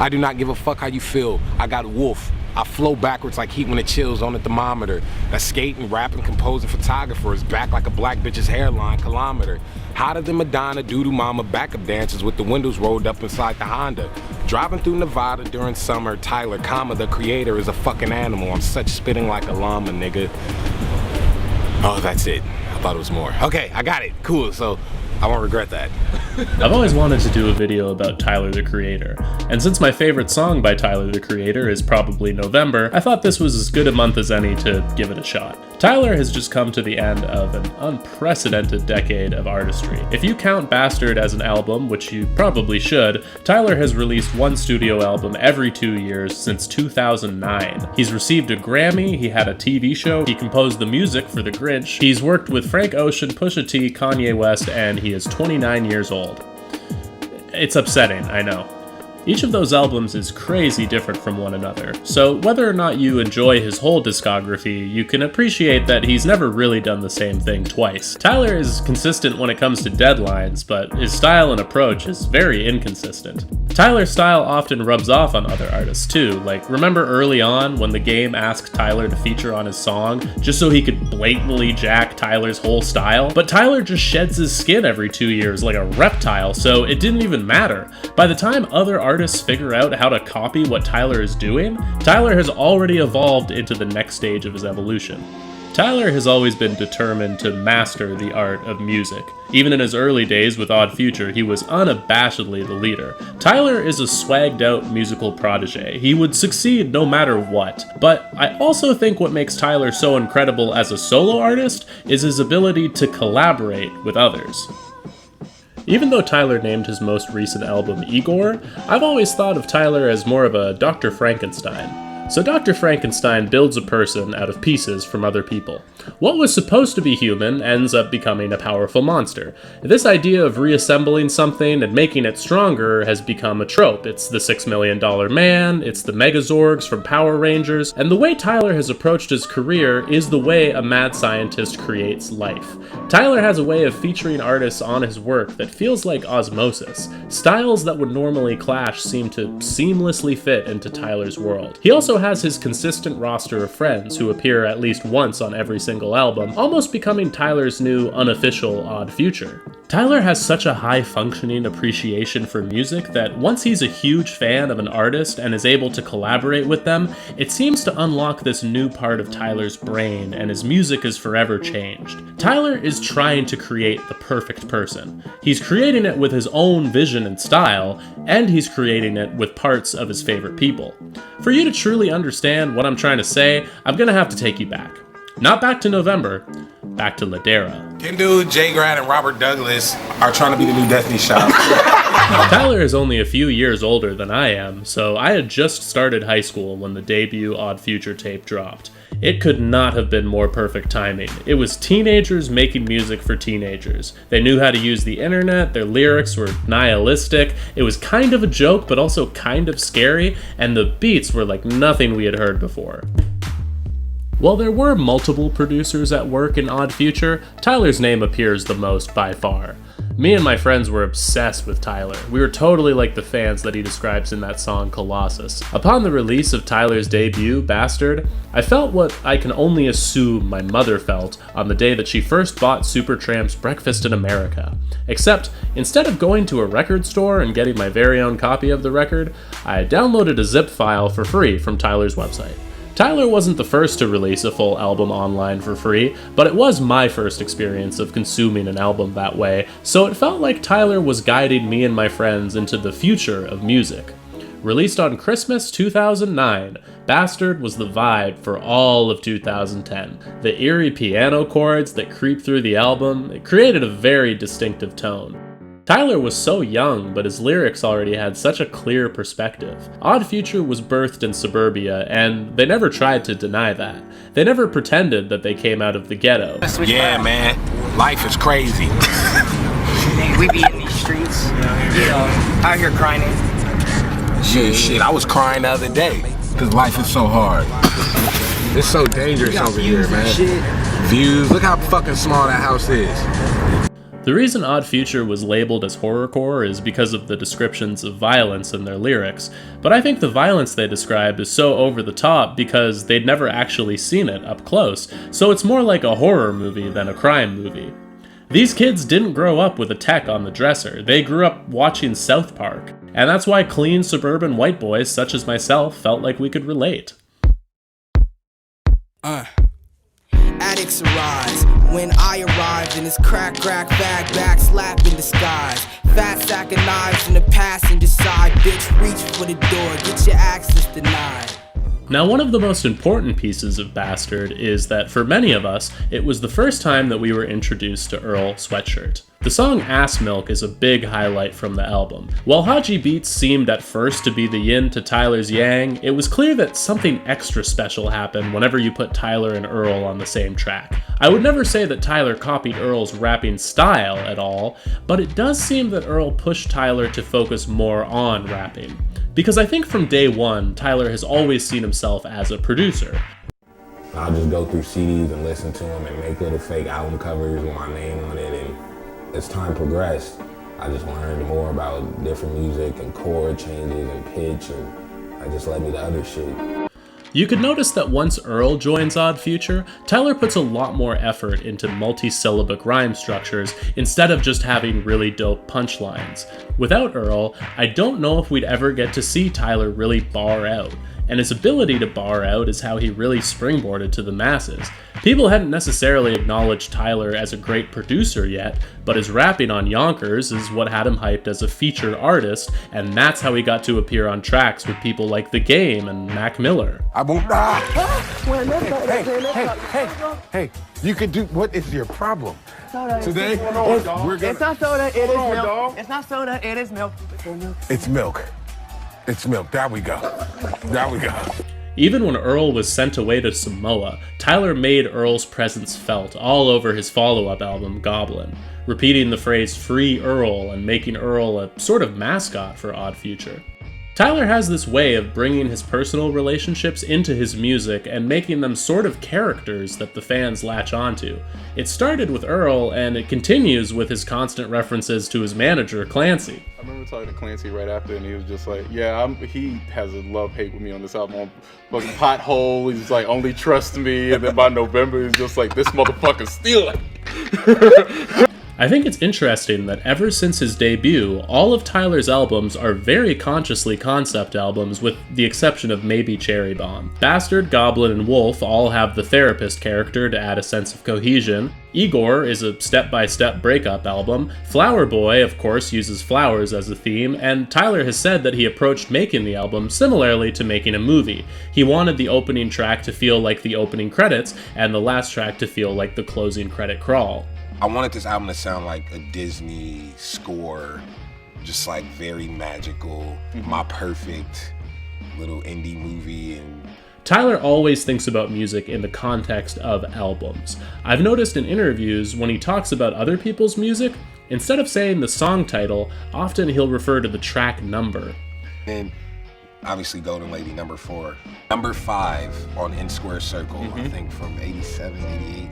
I do not give a fuck how you feel. I got wolf. I flow backwards like heat when it chills on a thermometer. That skating, rapping, composing photographer is back like a black bitch's hairline kilometer. Hotter than Madonna, doo-doo mama, backup dancers with the windows rolled up inside the Honda. Driving through Nevada during summer, Tyler, the creator, is a fucking animal. I'm such spitting like a llama, nigga. Oh, that's it. I thought it was more. Okay, I got it. Cool, so I won't regret that. I've always wanted to do a video about Tyler, the Creator, and since my favorite song by Tyler, the Creator is probably November, I thought this was as good a month as any to give it a shot. Tyler has just come to the end of an unprecedented decade of artistry. If you count Bastard as an album, which you probably should, Tyler has released one studio album every 2 years since 2009. He's received a Grammy, he had a TV show, he composed the music for The Grinch, he's worked with Frank Ocean, Pusha T, Kanye West, and he is 29 years old. It's upsetting, I know. Each of those albums is crazy different from one another, so whether or not you enjoy his whole discography, you can appreciate that he's never really done the same thing twice. Tyler is consistent when it comes to deadlines, but his style and approach is very inconsistent. Tyler's style often rubs off on other artists too, like remember early on when The Game asked Tyler to feature on his song just so he could blatantly jack Tyler's whole style? But Tyler just sheds his skin every 2 years like a reptile, so it didn't even matter. By the time other artists figure out how to copy what Tyler is doing, Tyler has already evolved into the next stage of his evolution. Tyler has always been determined to master the art of music. Even in his early days with Odd Future, he was unabashedly the leader. Tyler is a swagged out musical protege. He would succeed no matter what. But I also think what makes Tyler so incredible as a solo artist is his ability to collaborate with others. Even though Tyler named his most recent album Igor, I've always thought of Tyler as more of a Doctor Frankenstein. So Doctor Frankenstein builds a person out of pieces from other people. What was supposed to be human ends up becoming a powerful monster. This idea of reassembling something and making it stronger has become a trope. It's the $6 Million Man, it's the Megazorgs from Power Rangers, and the way Tyler has approached his career is the way a mad scientist creates life. Tyler has a way of featuring artists on his work that feels like osmosis. Styles that would normally clash seem to seamlessly fit into Tyler's world. He also has his consistent roster of friends who appear at least once on every single album, almost becoming Tyler's new unofficial Odd Future. Tyler has such a high-functioning appreciation for music that once he's a huge fan of an artist and is able to collaborate with them, it seems to unlock this new part of Tyler's brain and his music is forever changed. Tyler is trying to create the perfect person. He's creating it with his own vision and style, and he's creating it with parts of his favorite people. For you to truly understand what I'm trying to say, I'm gonna have to take you back. Not back to November, back to Ladera. Kim Dude, Jay Grad, and Robert Douglas are trying to be the new Destiny Child. Tyler is only a few years older than I am, so I had just started high school when the debut Odd Future tape dropped. It could not have been more perfect timing. It was teenagers making music for teenagers. They knew how to use the internet, their lyrics were nihilistic, it was kind of a joke but also kind of scary, and the beats were like nothing we had heard before. While there were multiple producers at work in Odd Future, Tyler's name appears the most by far. Me and my friends were obsessed with Tyler. We were totally like the fans that he describes in that song Colossus. Upon the release of Tyler's debut, Bastard, I felt what I can only assume my mother felt on the day that she first bought Supertramp's Breakfast in America. Except, instead of going to a record store and getting my very own copy of the record, I downloaded a zip file for free from Tyler's website. Tyler wasn't the first to release a full album online for free, but it was my first experience of consuming an album that way, so it felt like Tyler was guiding me and my friends into the future of music. Released on Christmas 2009, Bastard was the vibe for all of 2010. The eerie piano chords that creep through the album, it created a very distinctive tone. Tyler was so young, but his lyrics already had such a clear perspective. Odd Future was birthed in suburbia, and they never tried to deny that. They never pretended that they came out of the ghetto. Yeah, man, life is crazy. We be in these streets, you know, out here grinding. Shit, I was crying the other day, because life is so hard. It's so dangerous over here, man. Views, look how fucking small that house is. The reason Odd Future was labeled as horrorcore is because of the descriptions of violence in their lyrics, but I think the violence they describe is so over the top because they'd never actually seen it up close, so it's more like a horror movie than a crime movie. These kids didn't grow up with a tech on the dresser, they grew up watching South Park, and that's why clean suburban white boys such as myself felt like we could relate. Addicts arise when I arrived in this crack, back, slap in disguise. Fat sack of knives in the passenger side. Bitch, reach for the door, get your access denied. Now, one of the most important pieces of Bastard is that for many of us, it was the first time that we were introduced to Earl Sweatshirt. The song Ass Milk is a big highlight from the album. While Haji Beats seemed at first to be the yin to Tyler's yang, it was clear that something extra special happened whenever you put Tyler and Earl on the same track. I would never say that Tyler copied Earl's rapping style at all, but it does seem that Earl pushed Tyler to focus more on rapping. Because I think from day one, Tyler has always seen himself as a producer. I'll just go through CDs and listen to them and make little fake album covers with my name on it, and as time progressed, I just learned more about different music and chord changes and pitch, and that just led me to other shit. You could notice that once Earl joins Odd Future, Tyler puts a lot more effort into multi-syllabic rhyme structures instead of just having really dope punchlines. Without Earl, I don't know if we'd ever get to see Tyler really bar out, and his ability to bar out is how he really springboarded to the masses. People hadn't necessarily acknowledged Tyler as a great producer yet, but his rapping on Yonkers is what had him hyped as a featured artist, and that's how he got to appear on tracks with people like The Game and Mac Miller. I won't. Hey, you can do. What is your problem? Today, we're gonna. It's not soda, it is milk. It's not soda, it is milk. It's milk. It's milk. There we go. There we go. Even when Earl was sent away to Samoa, Tyler made Earl's presence felt all over his follow-up album, Goblin, repeating the phrase "Free Earl" and making Earl a sort of mascot for Odd Future. Tyler has this way of bringing his personal relationships into his music and making them sort of characters that the fans latch onto. It started with Earl, and it continues with his constant references to his manager, Clancy. I remember talking to Clancy right after, and he was just like, yeah, he has a love-hate with me on this album. I'm fucking pothole, he's like, only trust me, and then by November, he's just like, this motherfucker's stealing. I think it's interesting that ever since his debut, all of Tyler's albums are very consciously concept albums with the exception of maybe Cherry Bomb. Bastard, Goblin, and Wolf all have the therapist character to add a sense of cohesion. Igor is a step-by-step breakup album. Flower Boy, of course, uses flowers as a theme, and Tyler has said that he approached making the album similarly to making a movie. He wanted the opening track to feel like the opening credits, and the last track to feel like the closing credit crawl. I wanted this album to sound like a Disney score, just like very magical, my perfect little indie movie. And Tyler always thinks about music in the context of albums. I've noticed in interviews when he talks about other people's music, instead of saying the song title, often he'll refer to the track number. then obviously Golden Lady, number 4. Number 5 on N Square Circle, I think from 87, 88.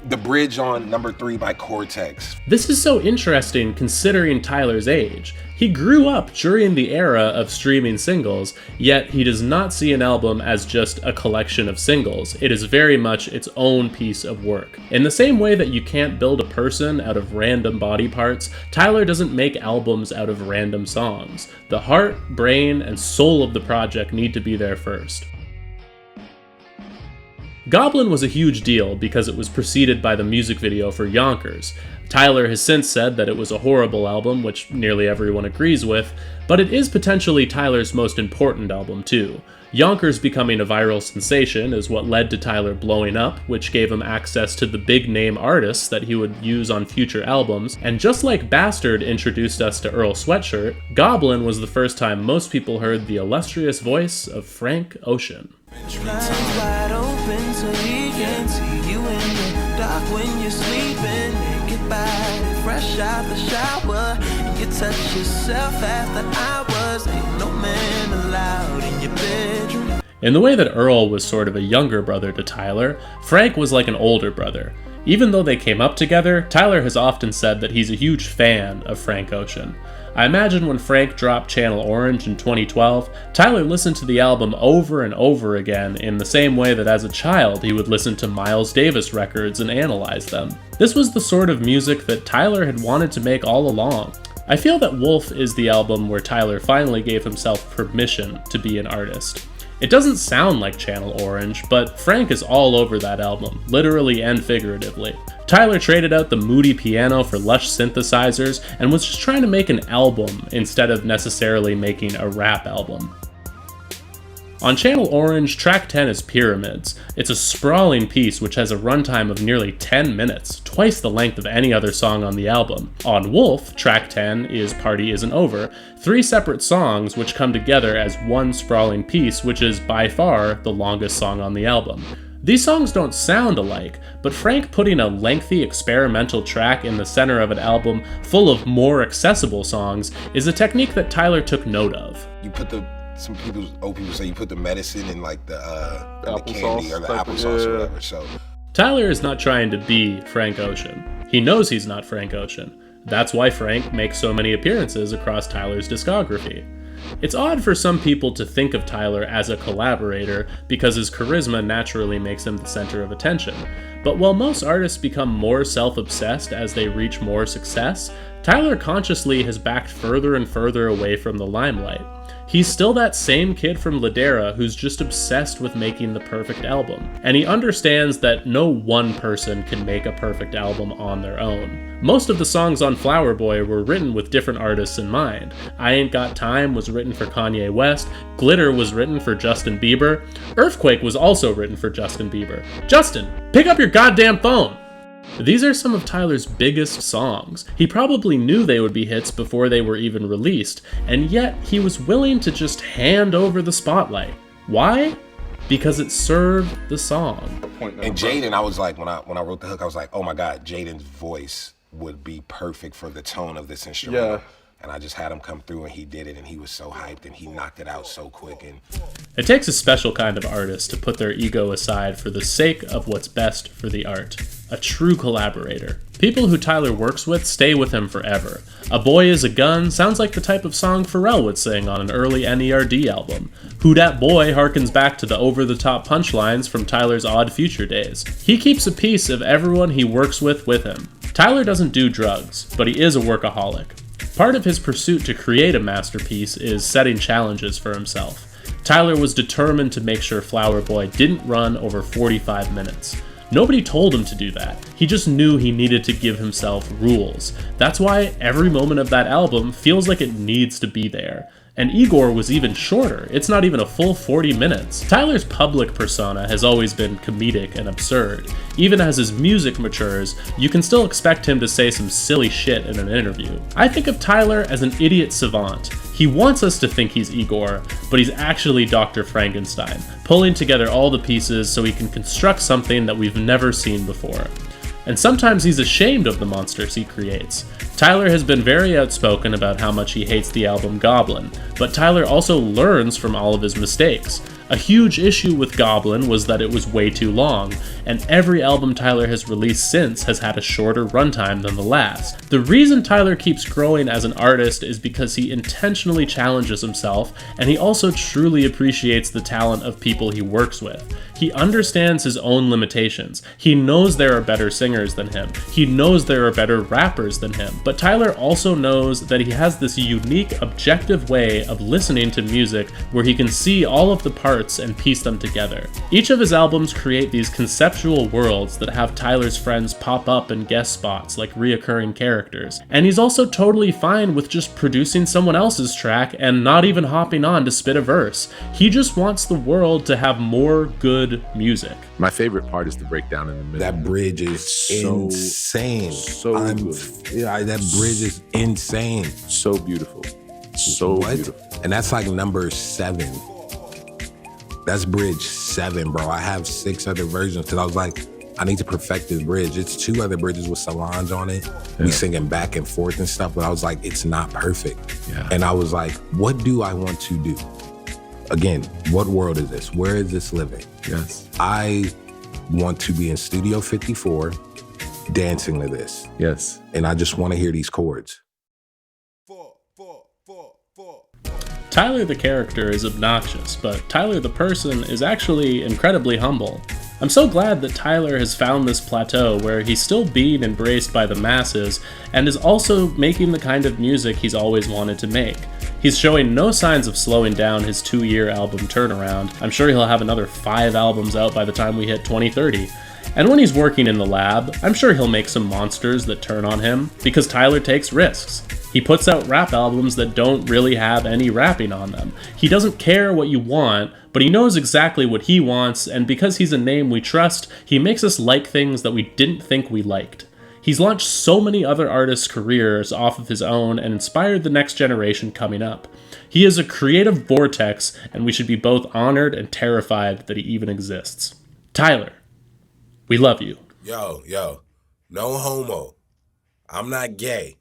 The bridge on number 3 by Cortex. This is so interesting considering Tyler's age. He grew up during the era of streaming singles, yet he does not see an album as just a collection of singles. It is very much its own piece of work. In the same way that you can't build a person out of random body parts, Tyler doesn't make albums out of random songs. The heart, brain, and soul of the project need to be there first. Goblin was a huge deal because it was preceded by the music video for Yonkers. Tyler has since said that it was a horrible album, which nearly everyone agrees with, but it is potentially Tyler's most important album too. Yonkers becoming a viral sensation is what led to Tyler blowing up, which gave him access to the big-name artists that he would use on future albums, and just like Bastard introduced us to Earl Sweatshirt, Goblin was the first time most people heard the illustrious voice of Frank Ocean. Wide open so he can see you in the dark when you're sleeping. Naked body, fresh out the shower. You touch yourself after hours. Ain't no man allowed in your bedroom. In the way that Earl was sort of a younger brother to Tyler, Frank was like an older brother. Even though they came up together, Tyler has often said that he's a huge fan of Frank Ocean. I imagine when Frank dropped Channel Orange in 2012, Tyler listened to the album over and over again in the same way that as a child he would listen to Miles Davis records and analyze them. This was the sort of music that Tyler had wanted to make all along. I feel that Wolf is the album where Tyler finally gave himself permission to be an artist. It doesn't sound like Channel Orange, but Frank is all over that album, literally and figuratively. Tyler traded out the moody piano for lush synthesizers and was just trying to make an album instead of necessarily making a rap album. On Channel Orange, track 10 is Pyramids. It's a sprawling piece which has a runtime of nearly 10 minutes, twice the length of any other song on the album. On Wolf, track 10 is Party Isn't Over, 3 separate songs which come together as one sprawling piece, which is by far the longest song on the album. These songs don't sound alike, but Frank putting a lengthy experimental track in the center of an album full of more accessible songs is a technique that Tyler took note of. You put old people say you put the medicine in like the candy or the applesauce or whatever. So Tyler is not trying to be Frank Ocean. He knows he's not Frank Ocean. That's why Frank makes so many appearances across Tyler's discography. It's odd for some people to think of Tyler as a collaborator because his charisma naturally makes him the center of attention. But while most artists become more self-obsessed as they reach more success, Tyler consciously has backed further and further away from the limelight. He's still that same kid from Ladera who's just obsessed with making the perfect album. And he understands that no one person can make a perfect album on their own. Most of the songs on Flower Boy were written with different artists in mind. I Ain't Got Time was written for Kanye West, Glitter was written for Justin Bieber, Earthquake was also written for Justin Bieber. Justin, pick up your goddamn phone! These are some of Tyler's biggest songs. He probably knew they would be hits before they were even released, and yet he was willing to just hand over the spotlight. Why? Because it served the song. And Jaden, I was like, when I wrote the hook, I was like, oh my God, Jaden's voice would be perfect for the tone of this instrument. Yeah. And I just had him come through and he did it and he was so hyped and he knocked it out so quick. And it takes a special kind of artist to put their ego aside for the sake of what's best for the art. A true collaborator. People who Tyler works with stay with him forever. A Boy Is a Gun sounds like the type of song Pharrell would sing on an early NERD album. Who Dat Boy harkens back to the over-the-top punchlines from Tyler's Odd Future days. He keeps a piece of everyone he works with him. Tyler doesn't do drugs, but he is a workaholic. Part of his pursuit to create a masterpiece is setting challenges for himself. Tyler was determined to make sure Flower Boy didn't run over 45 minutes. Nobody told him to do that. He just knew he needed to give himself rules. That's why every moment of that album feels like it needs to be there. And Igor was even shorter. It's not even a full 40 minutes. Tyler's public persona has always been comedic and absurd. Even as his music matures, you can still expect him to say some silly shit in an interview. I think of Tyler as an idiot savant. He wants us to think he's Igor, but he's actually Doctor Frankenstein, pulling together all the pieces so he can construct something that we've never seen before. And sometimes he's ashamed of the monsters he creates. Tyler has been very outspoken about how much he hates the album Goblin, but Tyler also learns from all of his mistakes. A huge issue with Goblin was that it was way too long, and every album Tyler has released since has had a shorter runtime than the last. The reason Tyler keeps growing as an artist is because he intentionally challenges himself, and he also truly appreciates the talent of people he works with. He understands his own limitations. He knows there are better singers than him. He knows there are better rappers than him. But Tyler also knows that he has this unique, objective way of listening to music where he can see all of the parts and piece them together. Each of his albums create these conceptual worlds that have Tyler's friends pop up in guest spots like reoccurring characters. And he's also totally fine with just producing someone else's track and not even hopping on to spit a verse. He just wants the world to have more good music. My favorite part is the breakdown in the middle. that bridge is So- insane. so good. That bridge is insane. So beautiful. So What? beautiful. And that's like number 7. That's bridge 7, bro. I have 6 other versions because I was like, I need to perfect this bridge. It's 2 other bridges with Solange on it. We singing back and forth and stuff, but I was like, it's not perfect. Yeah. And I was like, what do I want to do? Again, what world is this? Where is this living? Yes. I want to be in Studio 54 dancing to this. Yes. And I just want to hear these chords. Tyler the character is obnoxious, but Tyler the person is actually incredibly humble. I'm so glad that Tyler has found this plateau where he's still being embraced by the masses and is also making the kind of music he's always wanted to make. He's showing no signs of slowing down his 2-year album turnaround. I'm sure he'll have another 5 albums out by the time we hit 2030. And when he's working in the lab, I'm sure he'll make some monsters that turn on him, because Tyler takes risks. He puts out rap albums that don't really have any rapping on them. He doesn't care what you want, but he knows exactly what he wants, and because he's a name we trust, he makes us like things that we didn't think we liked. He's launched so many other artists' careers off of his own and inspired the next generation coming up. He is a creative vortex, and we should be both honored and terrified that he even exists. Tyler, we love you. Yo, no homo. I'm not gay.